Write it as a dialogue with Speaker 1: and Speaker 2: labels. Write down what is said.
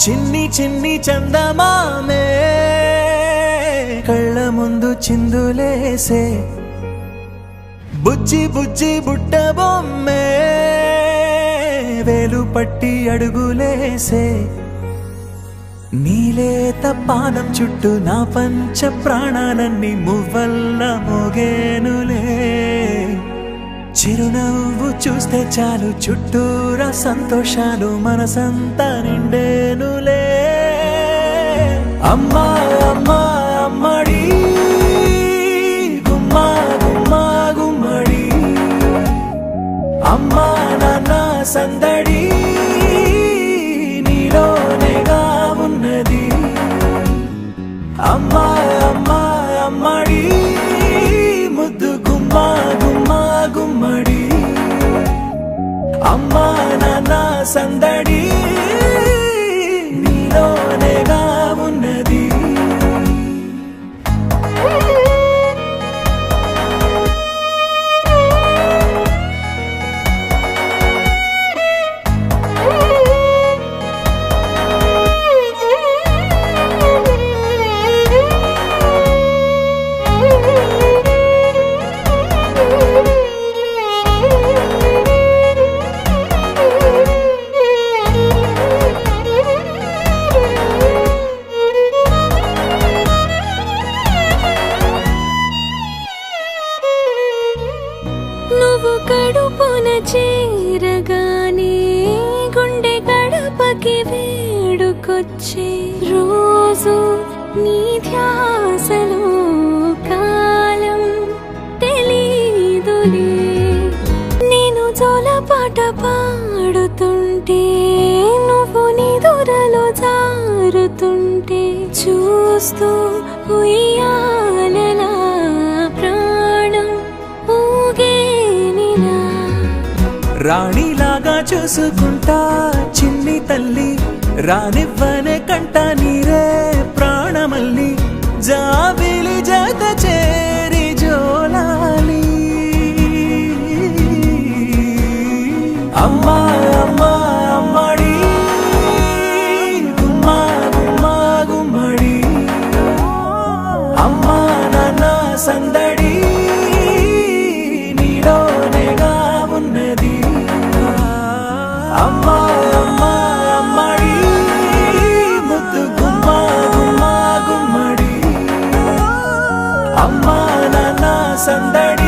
Speaker 1: చిన్ని చిన్ని చందమామే కళ్ళ ముందు చిందులేసే బుజ్జి బుజ్జి బుట్ట బొమ్మే వేలు పట్టి అడుగులేసే నీలేత పానం చుట్టూ నా పంచ ప్రాణాలన్నీ మువ్వల్ల మోగేనులే చిరునవ్వు చూస్తే చాలు చుట్టూరా సంతోషాలు మనసంతా నిండేనులే అమ్మా అమ్మా అమ్మడి గుమ్మా గుమ్మా గుమ్మడి అమ్మా నాన్న సందడి నీలోనేగా ఉన్నది అమ్మా అమ్మా అమ్మడి ముద్దు గుమ్మా గుమ్మా గుమ్మడి అమ్మా నాన్న సందడి నీలోనేగా ఉన్నది
Speaker 2: నువ్వు కడుపున చేరగానే గుండె గడపకి వేడుకొచ్చే రోజు నీ ధ్యాసలో కాలం తెలీదులే నేను జోలపాట పాడుతుంటే నువ్వు నిదురలో జారుతుంటే చూస్తూ ఉయ్యాలలా ప్రాణం ఊగేనిలా
Speaker 1: రాణిలాగా చూసుకుంటా చిన్ని తల్లి రానివ్వనే కంట నీరే ప్రాణమల్లి జాబిలి జత చేరి జోలాలి అమ్మా అమ్మా అమ్మడి గుమ్మా గుమ్మా గుమ్మడి అమ్మా నాన్న సందడి నీలోనేగా ఉన్నది అమ్మా అమ్మా అమ్మడి ముద్దు గుమ్మా గుమ్మా గుమ్మడి అమ్మా నాన్న సందడి